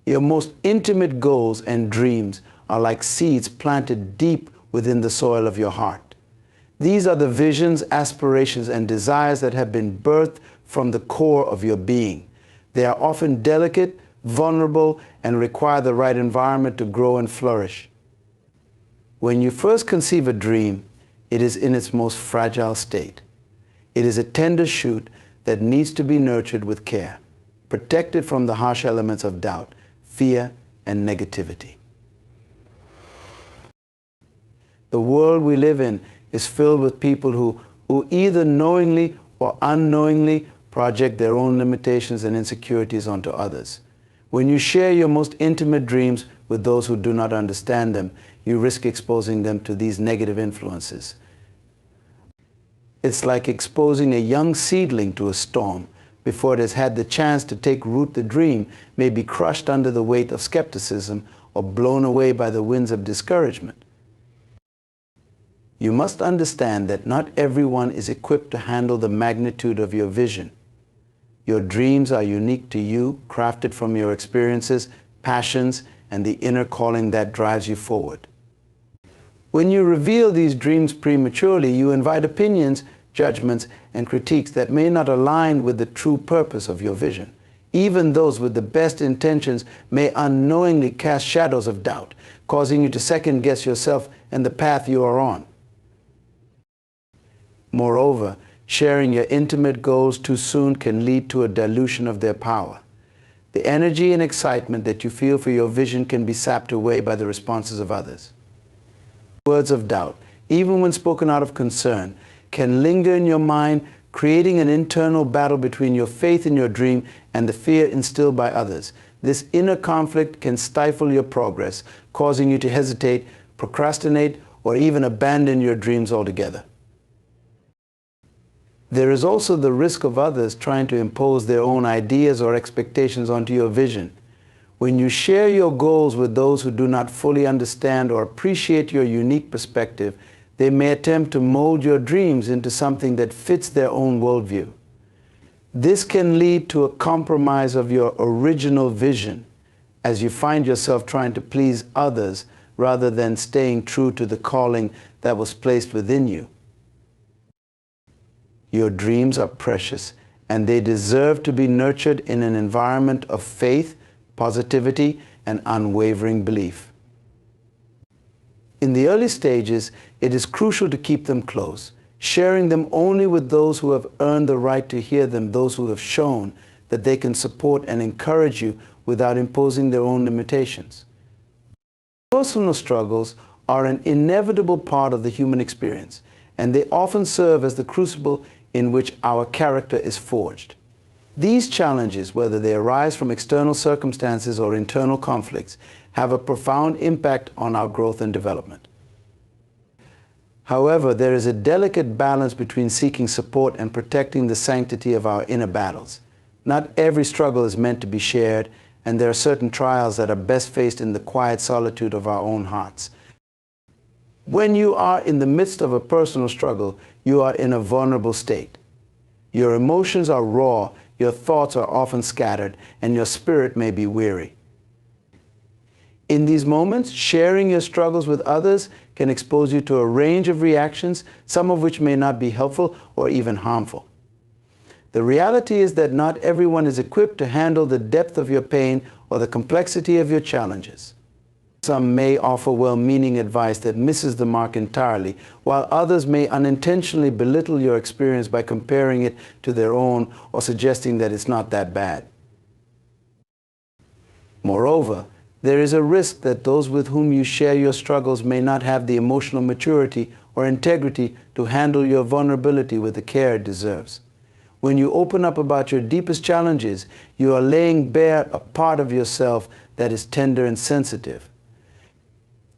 Your most intimate goals and dreams are like seeds planted deep within the soil of your heart. These are the visions, aspirations, and desires that have been birthed from the core of your being. They are often delicate, vulnerable, and require the right environment to grow and flourish. When you first conceive a dream, it is in its most fragile state. It is a tender shoot that needs to be nurtured with care, protected from the harsh elements of doubt, fear, and negativity. The world we live in is filled with people who either knowingly or unknowingly project their own limitations and insecurities onto others. When you share your most intimate dreams with those who do not understand them, you risk exposing them to these negative influences. It's like exposing a young seedling to a storm. Before it has had the chance to take root, the dream may be crushed under the weight of skepticism or blown away by the winds of discouragement. You must understand that not everyone is equipped to handle the magnitude of your vision. Your dreams are unique to you, crafted from your experiences, passions, and the inner calling that drives you forward. When you reveal these dreams prematurely, you invite opinions, judgments, and critiques that may not align with the true purpose of your vision. Even those with the best intentions may unknowingly cast shadows of doubt, causing you to second-guess yourself and the path you are on. Moreover, sharing your intimate goals too soon can lead to a dilution of their power. The energy and excitement that you feel for your vision can be sapped away by the responses of others. Words of doubt, even when spoken out of concern, can linger in your mind, creating an internal battle between your faith in your dream and the fear instilled by others. This inner conflict can stifle your progress, causing you to hesitate, procrastinate, or even abandon your dreams altogether. There is also the risk of others trying to impose their own ideas or expectations onto your vision. When you share your goals with those who do not fully understand or appreciate your unique perspective, they may attempt to mold your dreams into something that fits their own worldview. This can lead to a compromise of your original vision, as you find yourself trying to please others rather than staying true to the calling that was placed within you. Your dreams are precious, and they deserve to be nurtured in an environment of faith, positivity, and unwavering belief. In the early stages, it is crucial to keep them close, sharing them only with those who have earned the right to hear them, those who have shown that they can support and encourage you without imposing their own limitations. Personal struggles are an inevitable part of the human experience, and they often serve as the crucible in which our character is forged. These challenges, whether they arise from external circumstances or internal conflicts, have a profound impact on our growth and development. However, there is a delicate balance between seeking support and protecting the sanctity of our inner battles. Not every struggle is meant to be shared, and there are certain trials that are best faced in the quiet solitude of our own hearts. When you are in the midst of a personal struggle, you are in a vulnerable state. Your emotions are raw, your thoughts are often scattered, and your spirit may be weary. In these moments, sharing your struggles with others can expose you to a range of reactions, some of which may not be helpful or even harmful. The reality is that not everyone is equipped to handle the depth of your pain or the complexity of your challenges. Some may offer well-meaning advice that misses the mark entirely, while others may unintentionally belittle your experience by comparing it to their own or suggesting that it's not that bad. Moreover, there is a risk that those with whom you share your struggles may not have the emotional maturity or integrity to handle your vulnerability with the care it deserves. When you open up about your deepest challenges, you are laying bare a part of yourself that is tender and sensitive.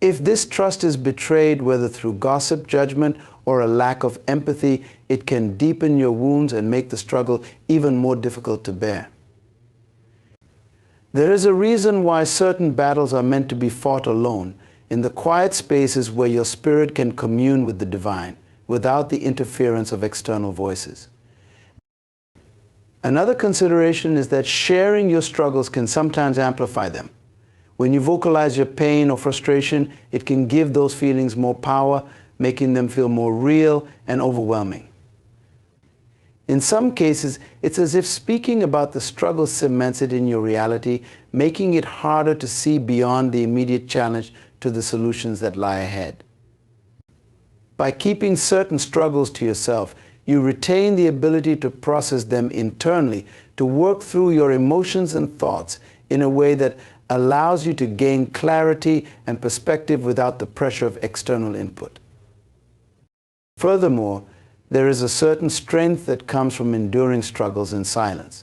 If this trust is betrayed, whether through gossip, judgment, or a lack of empathy, it can deepen your wounds and make the struggle even more difficult to bear. There is a reason why certain battles are meant to be fought alone, in the quiet spaces where your spirit can commune with the divine, without the interference of external voices. Another consideration is that sharing your struggles can sometimes amplify them. When you vocalize your pain or frustration, it can give those feelings more power, making them feel more real and overwhelming. In some cases, it's as if speaking about the struggle cements it in your reality, making it harder to see beyond the immediate challenge to the solutions that lie ahead. By keeping certain struggles to yourself, you retain the ability to process them internally, to work through your emotions and thoughts in a way that allows you to gain clarity and perspective without the pressure of external input. Furthermore, there is a certain strength that comes from enduring struggles in silence.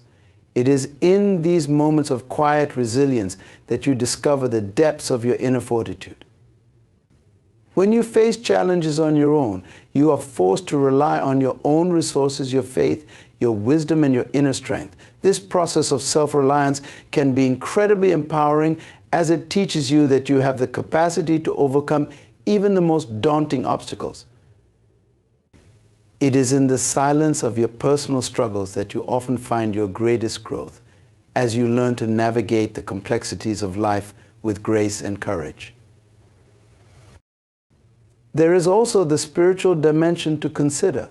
It is in these moments of quiet resilience that you discover the depths of your inner fortitude. When you face challenges on your own, you are forced to rely on your own resources, your faith, your wisdom, and your inner strength. This process of self-reliance can be incredibly empowering, as it teaches you that you have the capacity to overcome even the most daunting obstacles. It is in the silence of your personal struggles that you often find your greatest growth, as you learn to navigate the complexities of life with grace and courage. There is also the spiritual dimension to consider.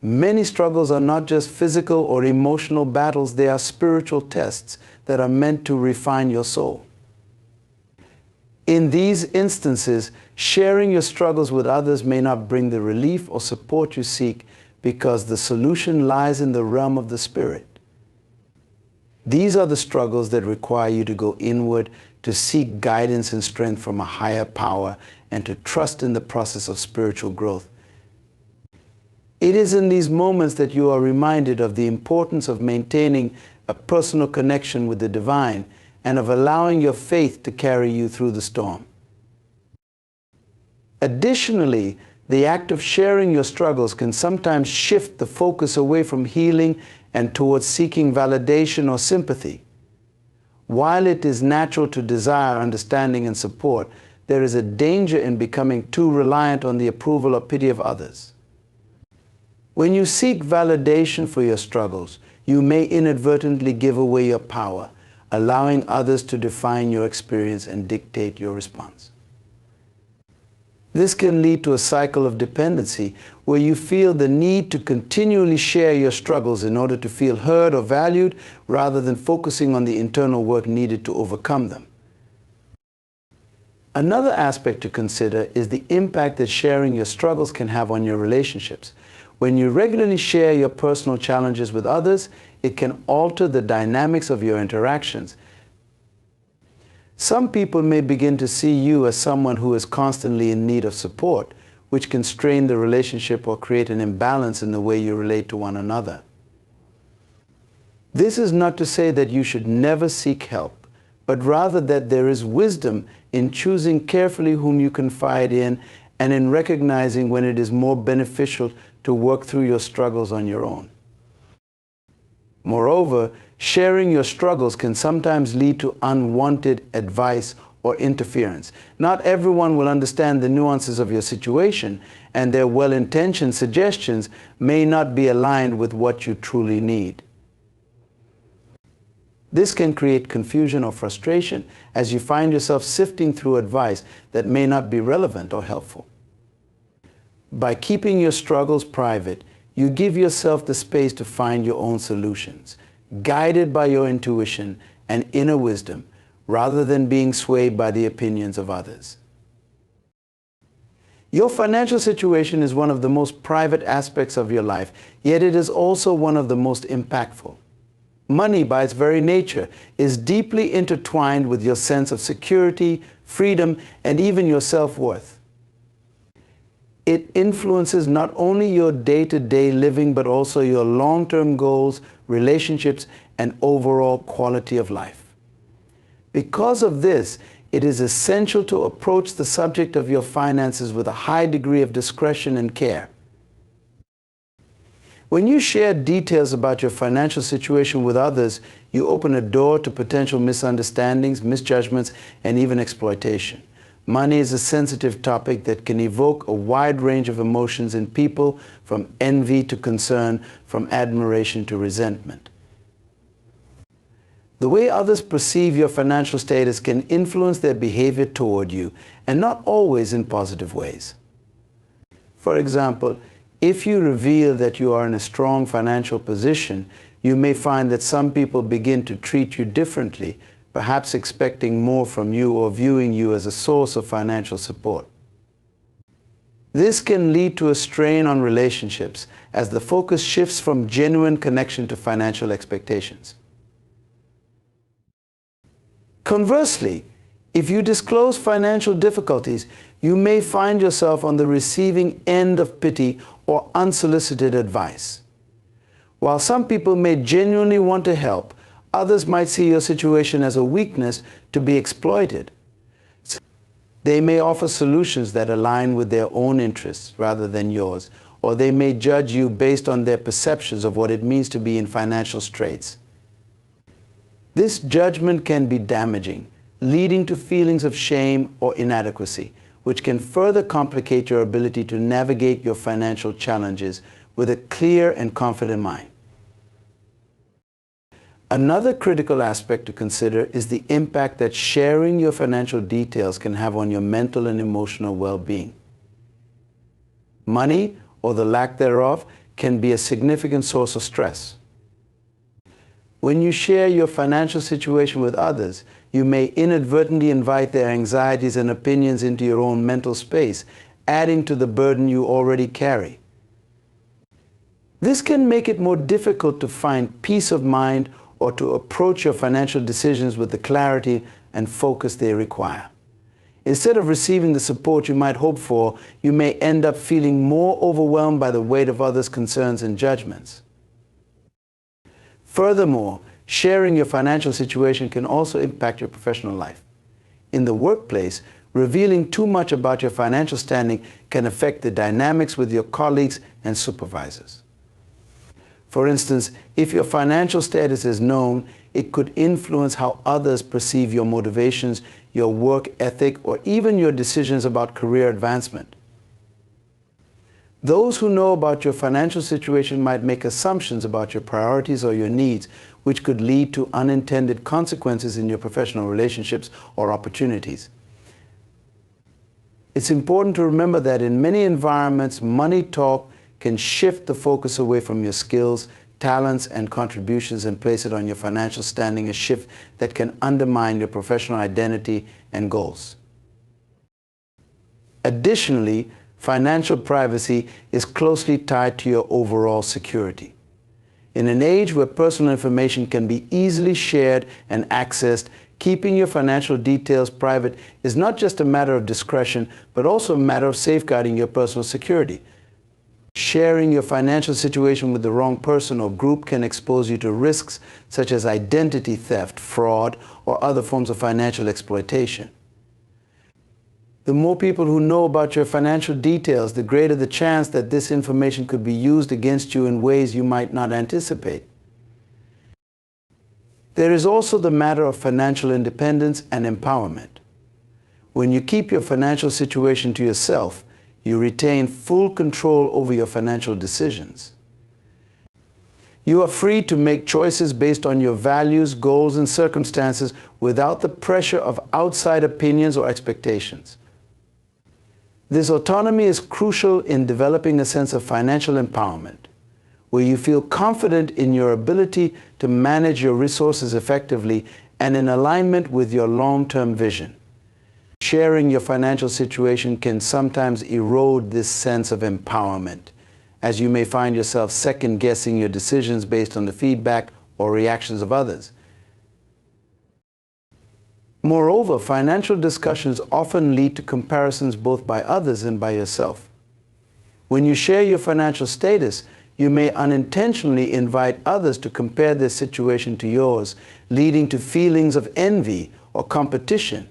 Many struggles are not just physical or emotional battles, they are spiritual tests that are meant to refine your soul. In these instances, sharing your struggles with others may not bring the relief or support you seek, because the solution lies in the realm of the spirit. These are the struggles that require you to go inward, to seek guidance and strength from a higher power, and to trust in the process of spiritual growth. It is in these moments that you are reminded of the importance of maintaining a personal connection with the divine and of allowing your faith to carry you through the storm. Additionally, the act of sharing your struggles can sometimes shift the focus away from healing and towards seeking validation or sympathy. While it is natural to desire understanding and support, there is a danger in becoming too reliant on the approval or pity of others. When you seek validation for your struggles, you may inadvertently give away your power, allowing others to define your experience and dictate your response. This can lead to a cycle of dependency where you feel the need to continually share your struggles in order to feel heard or valued, rather than focusing on the internal work needed to overcome them. Another aspect to consider is the impact that sharing your struggles can have on your relationships. When you regularly share your personal challenges with others, it can alter the dynamics of your interactions. Some people may begin to see you as someone who is constantly in need of support, which can strain the relationship or create an imbalance in the way you relate to one another. This is not to say that you should never seek help, but rather that there is wisdom in choosing carefully whom you confide in, and in recognizing when it is more beneficial to work through your struggles on your own. Moreover, sharing your struggles can sometimes lead to unwanted advice or interference. Not everyone will understand the nuances of your situation, and their well-intentioned suggestions may not be aligned with what you truly need. This can create confusion or frustration as you find yourself sifting through advice that may not be relevant or helpful. By keeping your struggles private, you give yourself the space to find your own solutions, guided by your intuition and inner wisdom, rather than being swayed by the opinions of others. Your financial situation is one of the most private aspects of your life, yet it is also one of the most impactful. Money, by its very nature, is deeply intertwined with your sense of security, freedom, and even your self-worth. It influences not only your day-to-day living, but also your long-term goals, relationships, and overall quality of life. Because of this, it is essential to approach the subject of your finances with a high degree of discretion and care. When you share details about your financial situation with others, you open a door to potential misunderstandings, misjudgments, and even exploitation. Money is a sensitive topic that can evoke a wide range of emotions in people, from envy to concern, from admiration to resentment. The way others perceive your financial status can influence their behavior toward you, and not always in positive ways. For example, if you reveal that you are in a strong financial position, you may find that some people begin to treat you differently, perhaps expecting more from you or viewing you as a source of financial support. This can lead to a strain on relationships as the focus shifts from genuine connection to financial expectations. Conversely, if you disclose financial difficulties, you may find yourself on the receiving end of pity or unsolicited advice. While some people may genuinely want to help, others might see your situation as a weakness to be exploited. They may offer solutions that align with their own interests rather than yours, or they may judge you based on their perceptions of what it means to be in financial straits. This judgment can be damaging, leading to feelings of shame or inadequacy, which can further complicate your ability to navigate your financial challenges with a clear and confident mind. Another critical aspect to consider is the impact that sharing your financial details can have on your mental and emotional well-being. Money, or the lack thereof, can be a significant source of stress. When you share your financial situation with others, you may inadvertently invite their anxieties and opinions into your own mental space, adding to the burden you already carry. This can make it more difficult to find peace of mind or to approach your financial decisions with the clarity and focus they require. Instead of receiving the support you might hope for, you may end up feeling more overwhelmed by the weight of others' concerns and judgments. Furthermore, sharing your financial situation can also impact your professional life. In the workplace, revealing too much about your financial standing can affect the dynamics with your colleagues and supervisors. For instance, if your financial status is known, it could influence how others perceive your motivations, your work ethic, or even your decisions about career advancement. Those who know about your financial situation might make assumptions about your priorities or your needs, which could lead to unintended consequences in your professional relationships or opportunities. It's important to remember that in many environments, money talk can shift the focus away from your skills, talents, and contributions and place it on your financial standing, a shift that can undermine your professional identity and goals. Additionally, financial privacy is closely tied to your overall security. In an age where personal information can be easily shared and accessed, keeping your financial details private is not just a matter of discretion, but also a matter of safeguarding your personal security. Sharing your financial situation with the wrong person or group can expose you to risks such as identity theft, fraud, or other forms of financial exploitation. The more people who know about your financial details, the greater the chance that this information could be used against you in ways you might not anticipate. There is also the matter of financial independence and empowerment. When you keep your financial situation to yourself, you retain full control over your financial decisions. You are free to make choices based on your values, goals, and circumstances without the pressure of outside opinions or expectations. This autonomy is crucial in developing a sense of financial empowerment, where you feel confident in your ability to manage your resources effectively and in alignment with your long-term vision. Sharing your financial situation can sometimes erode this sense of empowerment, as you may find yourself second-guessing your decisions based on the feedback or reactions of others. Moreover, financial discussions often lead to comparisons both by others and by yourself. When you share your financial status, you may unintentionally invite others to compare their situation to yours, leading to feelings of envy or competition.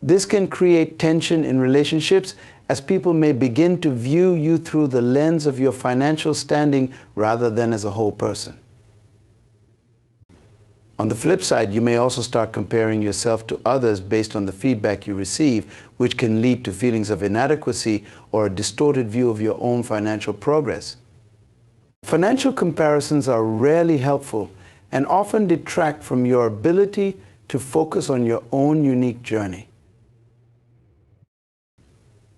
This can create tension in relationships, as people may begin to view you through the lens of your financial standing rather than as a whole person. On the flip side, you may also start comparing yourself to others based on the feedback you receive, which can lead to feelings of inadequacy or a distorted view of your own financial progress. Financial comparisons are rarely helpful, and often detract from your ability to focus on your own unique journey.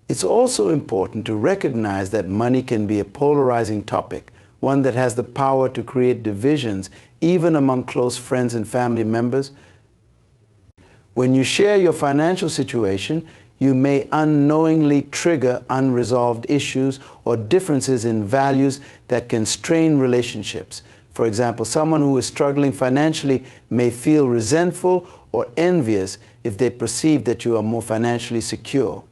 It's also important to recognize that money can be a polarizing topic, one that has the power to create divisions even among close friends and family members. When you share your financial situation, you may unknowingly trigger unresolved issues or differences in values that can strain relationships. For example, someone who is struggling financially may feel resentful or envious if they perceive that you are more financially secure.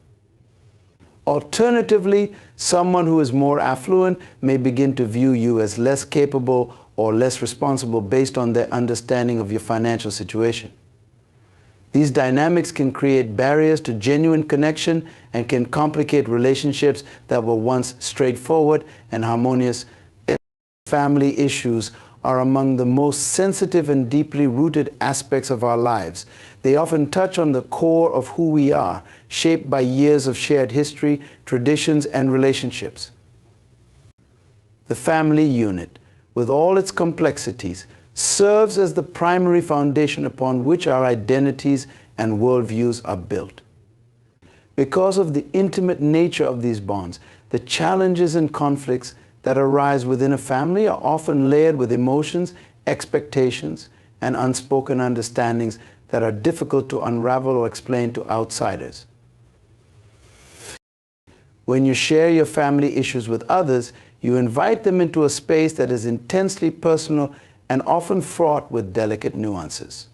Alternatively, someone who is more affluent may begin to view you as less capable or less responsible based on their understanding of your financial situation. These dynamics can create barriers to genuine connection and can complicate relationships that were once straightforward and harmonious. Family issues are among the most sensitive and deeply rooted aspects of our lives. They often touch on the core of who we are, shaped by years of shared history, traditions, and relationships. The family unit, with all its complexities, serves as the primary foundation upon which our identities and worldviews are built. Because of the intimate nature of these bonds, the challenges and conflicts that arise within a family are often layered with emotions, expectations, and unspoken understandings that are difficult to unravel or explain to outsiders. When you share your family issues with others, you invite them into a space that is intensely personal and often fraught with delicate nuances.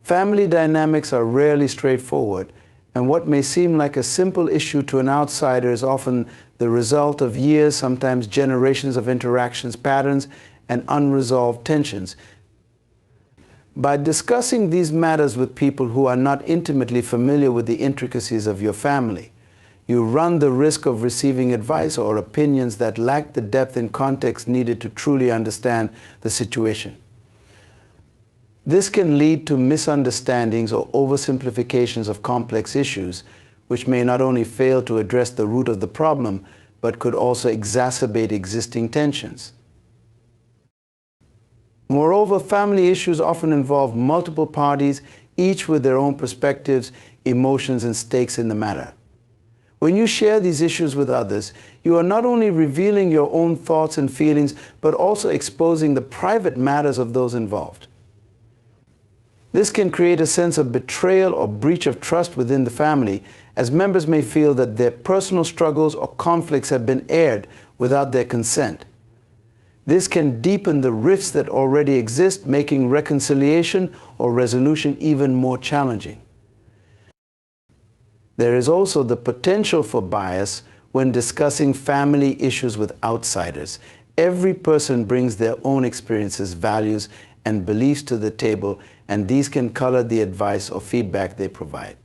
Family dynamics are rarely straightforward, and what may seem like a simple issue to an outsider is often the result of years, sometimes generations of interactions, patterns, and unresolved tensions. By discussing these matters with people who are not intimately familiar with the intricacies of your family, you run the risk of receiving advice or opinions that lack the depth and context needed to truly understand the situation. This can lead to misunderstandings or oversimplifications of complex issues, which may not only fail to address the root of the problem, but could also exacerbate existing tensions. Moreover, family issues often involve multiple parties, each with their own perspectives, emotions, and stakes in the matter. When you share these issues with others, you are not only revealing your own thoughts and feelings, but also exposing the private matters of those involved. This can create a sense of betrayal or breach of trust within the family, as members may feel that their personal struggles or conflicts have been aired without their consent. This can deepen the rifts that already exist, making reconciliation or resolution even more challenging. There is also the potential for bias when discussing family issues with outsiders. Every person brings their own experiences, values, and beliefs to the table, and these can color the advice or feedback they provide.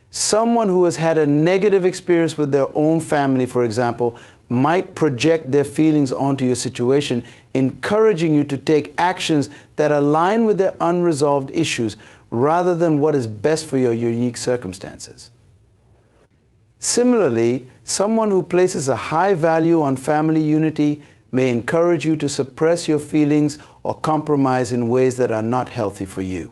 Someone who has had a negative experience with their own family, for example, might project their feelings onto your situation, encouraging you to take actions that align with their unresolved issues rather than what is best for your unique circumstances. Similarly, someone who places a high value on family unity may encourage you to suppress your feelings or compromise in ways that are not healthy for you.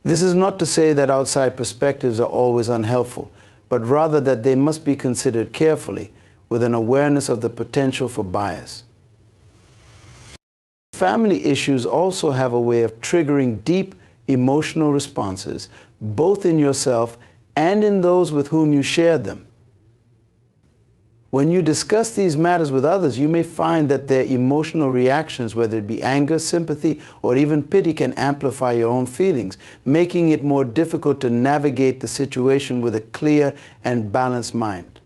This is not to say that outside perspectives are always unhelpful, but rather that they must be considered carefully with an awareness of the potential for bias. Family issues also have a way of triggering deep emotional responses, both in yourself and in those with whom you share them. When you discuss these matters with others, you may find that their emotional reactions, whether it be anger, sympathy, or even pity, can amplify your own feelings, making it more difficult to navigate the situation with a clear and balanced mind.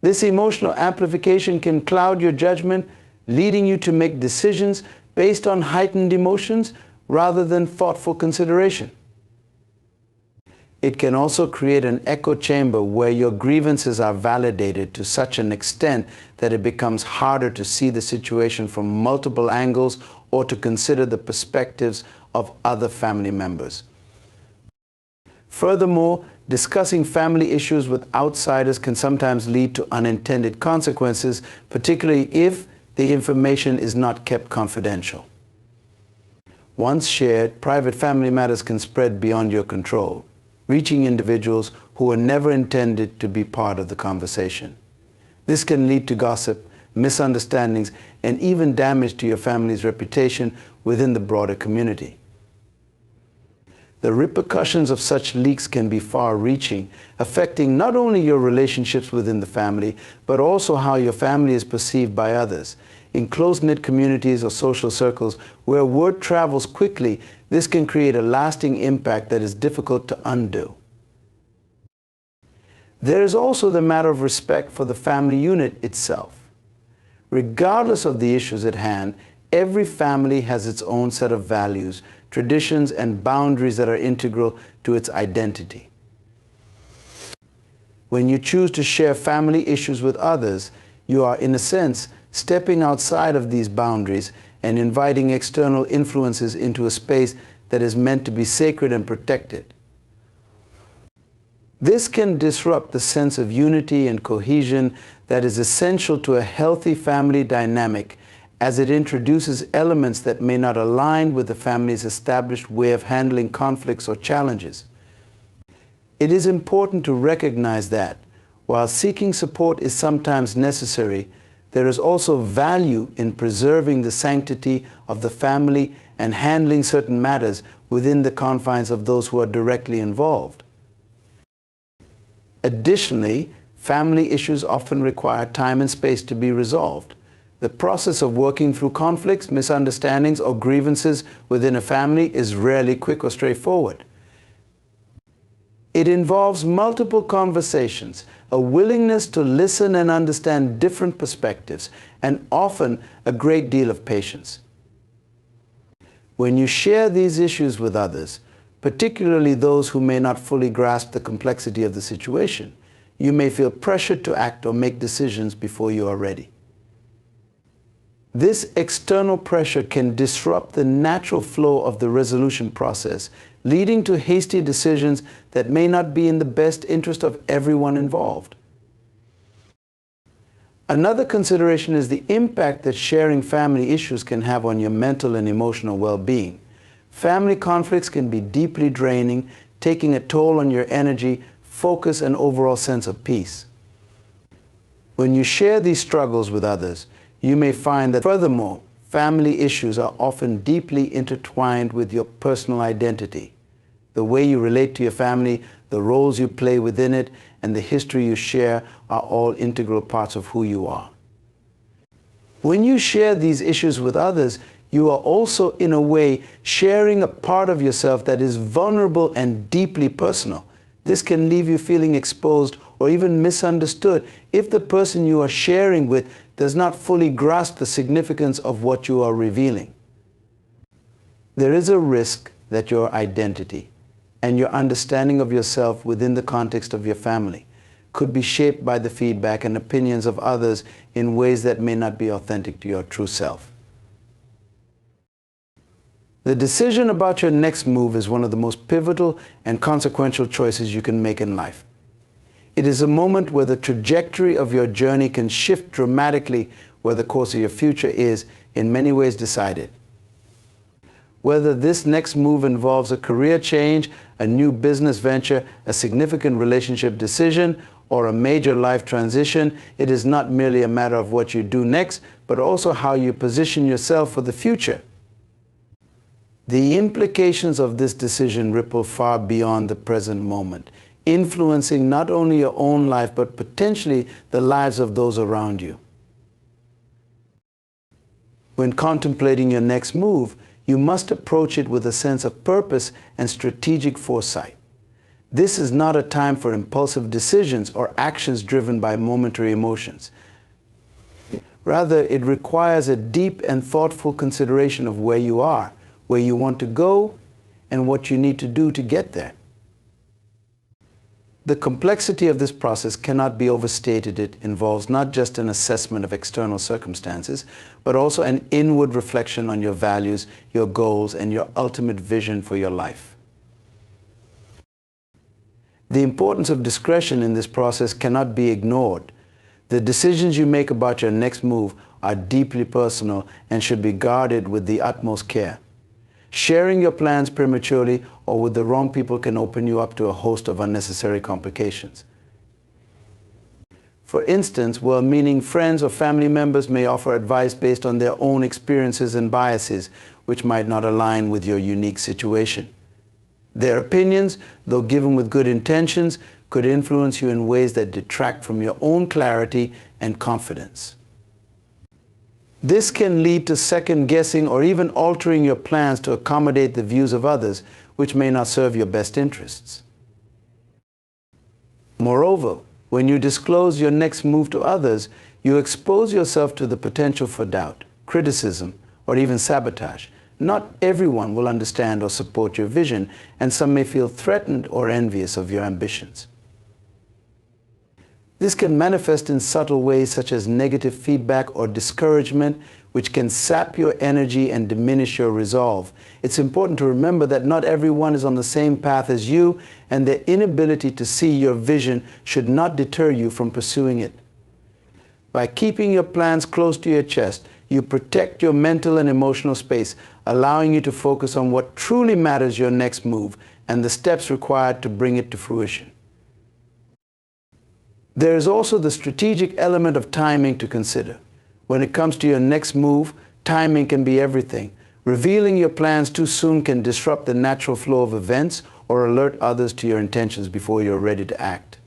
This emotional amplification can cloud your judgment, leading you to make decisions based on heightened emotions rather than thoughtful consideration. It can also create an echo chamber where your grievances are validated to such an extent that it becomes harder to see the situation from multiple angles or to consider the perspectives of other family members. Furthermore, discussing family issues with outsiders can sometimes lead to unintended consequences, particularly if the information is not kept confidential. Once shared, private family matters can spread beyond your control, reaching individuals who were never intended to be part of the conversation. This can lead to gossip, misunderstandings, and even damage to your family's reputation within the broader community. The repercussions of such leaks can be far-reaching, affecting not only your relationships within the family, but also how your family is perceived by others. In close-knit communities or social circles where word travels quickly, this can create a lasting impact that is difficult to undo. There is also the matter of respect for the family unit itself. Regardless of the issues at hand, every family has its own set of values, traditions, and boundaries that are integral to its identity. When you choose to share family issues with others, you are, in a sense, stepping outside of these boundaries and inviting external influences into a space that is meant to be sacred and protected. This can disrupt the sense of unity and cohesion that is essential to a healthy family dynamic, as it introduces elements that may not align with the family's established way of handling conflicts or challenges. It is important to recognize that, while seeking support is sometimes necessary, there is also value in preserving the sanctity of the family and handling certain matters within the confines of those who are directly involved. Additionally, family issues often require time and space to be resolved. The process of working through conflicts, misunderstandings, or grievances within a family is rarely quick or straightforward. It involves multiple conversations, a willingness to listen and understand different perspectives, and often a great deal of patience. When you share these issues with others, particularly those who may not fully grasp the complexity of the situation, you may feel pressured to act or make decisions before you are ready. This external pressure can disrupt the natural flow of the resolution process, leading to hasty decisions that may not be in the best interest of everyone involved. Another consideration is the impact that sharing family issues can have on your mental and emotional well-being. Family conflicts can be deeply draining, taking a toll on your energy, focus, and overall sense of peace. When you share these struggles with others, you may find that, furthermore, family issues are often deeply intertwined with your personal identity. The way you relate to your family, the roles you play within it, and the history you share are all integral parts of who you are. When you share these issues with others, you are also, in a way, sharing a part of yourself that is vulnerable and deeply personal. This can leave you feeling exposed or even misunderstood if the person you are sharing with does not fully grasp the significance of what you are revealing. There is a risk that your identity and your understanding of yourself within the context of your family could be shaped by the feedback and opinions of others in ways that may not be authentic to your true self. The decision about your next move is one of the most pivotal and consequential choices you can make in life. It is a moment where the trajectory of your journey can shift dramatically, where the course of your future is, in many ways, decided. Whether this next move involves a career change, a new business venture, a significant relationship decision, or a major life transition, it is not merely a matter of what you do next, but also how you position yourself for the future. The implications of this decision ripple far beyond the present moment, influencing not only your own life, but potentially the lives of those around you. When contemplating your next move, you must approach it with a sense of purpose and strategic foresight. This is not a time for impulsive decisions or actions driven by momentary emotions. Rather, it requires a deep and thoughtful consideration of where you are, where you want to go, and what you need to do to get there. The complexity of this process cannot be overstated. It involves not just an assessment of external circumstances, but also an inward reflection on your values, your goals, and your ultimate vision for your life. The importance of discretion in this process cannot be ignored. The decisions you make about your next move are deeply personal and should be guarded with the utmost care. Sharing your plans prematurely or with the wrong people can open you up to a host of unnecessary complications. For instance, well-meaning friends or family members may offer advice based on their own experiences and biases, which might not align with your unique situation. Their opinions, though given with good intentions, could influence you in ways that detract from your own clarity and confidence. This can lead to second-guessing or even altering your plans to accommodate the views of others, which may not serve your best interests. Moreover, when you disclose your next move to others, you expose yourself to the potential for doubt, criticism, or even sabotage. Not everyone will understand or support your vision, and some may feel threatened or envious of your ambitions. This can manifest in subtle ways such as negative feedback or discouragement, which can sap your energy and diminish your resolve. It's important to remember that not everyone is on the same path as you, and their inability to see your vision should not deter you from pursuing it. By keeping your plans close to your chest, you protect your mental and emotional space, allowing you to focus on what truly matters, your next move, and the steps required to bring it to fruition. There is also the strategic element of timing to consider. When it comes to your next move, timing can be everything. Revealing your plans too soon can disrupt the natural flow of events or alert others to your intentions before you're ready to act.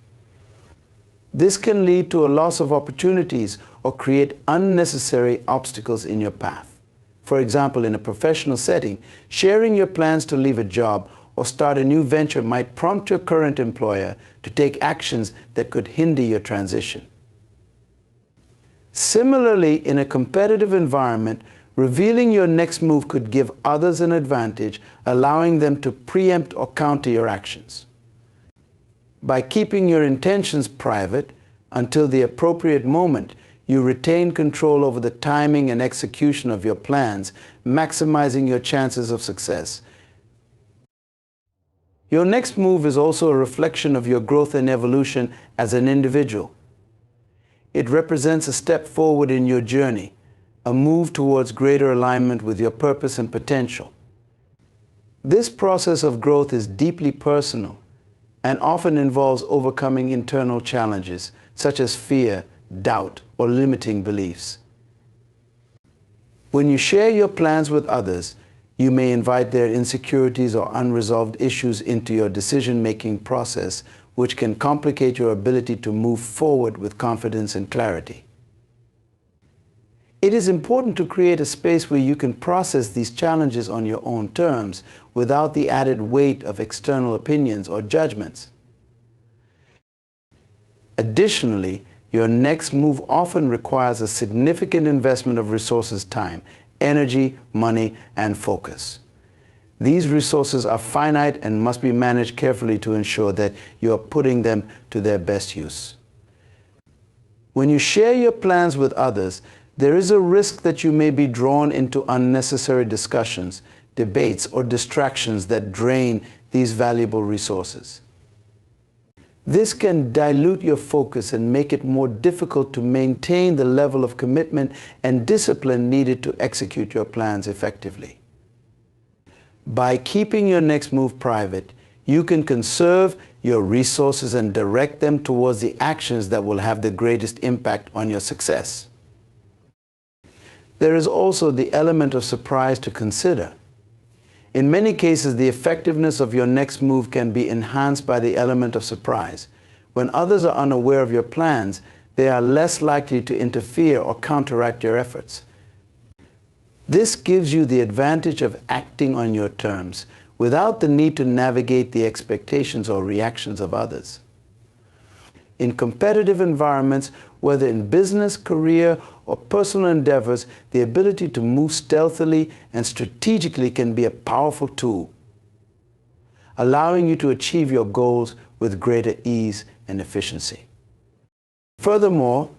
This can lead to a loss of opportunities or create unnecessary obstacles in your path. For example, in a professional setting, sharing your plans to leave a job or start a new venture might prompt your current employer to take actions that could hinder your transition. Similarly, in a competitive environment, revealing your next move could give others an advantage, allowing them to preempt or counter your actions. By keeping your intentions private until the appropriate moment, you retain control over the timing and execution of your plans, maximizing your chances of success. Your next move is also a reflection of your growth and evolution as an individual. It represents a step forward in your journey, a move towards greater alignment with your purpose and potential. This process of growth is deeply personal and often involves overcoming internal challenges such as fear, doubt, or limiting beliefs. When you share your plans with others, you may invite their insecurities or unresolved issues into your decision-making process, which can complicate your ability to move forward with confidence and clarity. It is important to create a space where you can process these challenges on your own terms without the added weight of external opinions or judgments. Additionally, your next move often requires a significant investment of resources, time, energy, money, and focus. These resources are finite and must be managed carefully to ensure that you are putting them to their best use. When you share your plans with others, there is a risk that you may be drawn into unnecessary discussions, debates, or distractions that drain these valuable resources. This can dilute your focus and make it more difficult to maintain the level of commitment and discipline needed to execute your plans effectively. By keeping your next move private, you can conserve your resources and direct them towards the actions that will have the greatest impact on your success. There is also the element of surprise to consider. In many cases, the effectiveness of your next move can be enhanced by the element of surprise. When others are unaware of your plans, they are less likely to interfere or counteract your efforts. This gives you the advantage of acting on your terms without the need to navigate the expectations or reactions of others. In competitive environments, whether in business, career, or personal endeavors, the ability to move stealthily and strategically can be a powerful tool, allowing you to achieve your goals with greater ease and efficiency. Furthermore,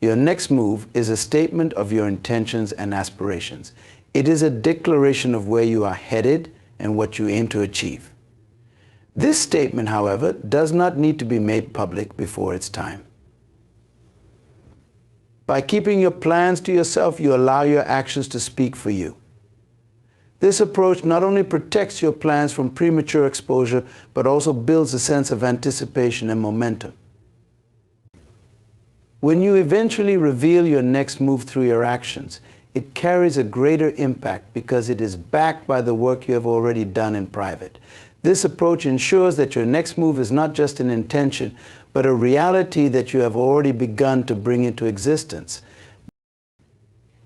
your next move is a statement of your intentions and aspirations. It is a declaration of where you are headed and what you aim to achieve. This statement, however, does not need to be made public before its time. By keeping your plans to yourself, you allow your actions to speak for you. This approach not only protects your plans from premature exposure, but also builds a sense of anticipation and momentum. When you eventually reveal your next move through your actions, it carries a greater impact because it is backed by the work you have already done in private. This approach ensures that your next move is not just an intention, but a reality that you have already begun to bring into existence.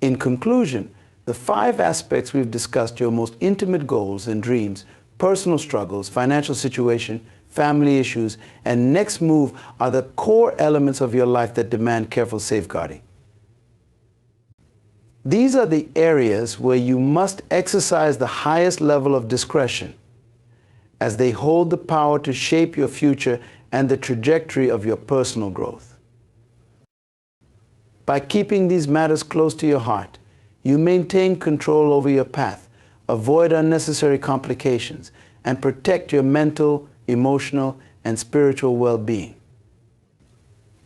In conclusion, the 5 aspects we've discussed, your most intimate goals and dreams, personal struggles, financial situation, family issues, and next move, are the core elements of your life that demand careful safeguarding. These are the areas where you must exercise the highest level of discretion, as they hold the power to shape your future and the trajectory of your personal growth. By keeping these matters close to your heart, you maintain control over your path, avoid unnecessary complications, and protect your mental, emotional, and spiritual well-being.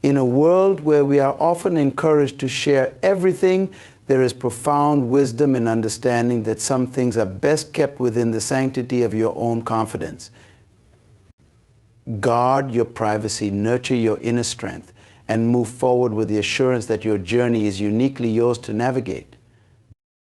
In a world where we are often encouraged to share everything, there is profound wisdom in understanding that some things are best kept within the sanctity of your own confidence. Guard your privacy, nurture your inner strength, and move forward with the assurance that your journey is uniquely yours to navigate.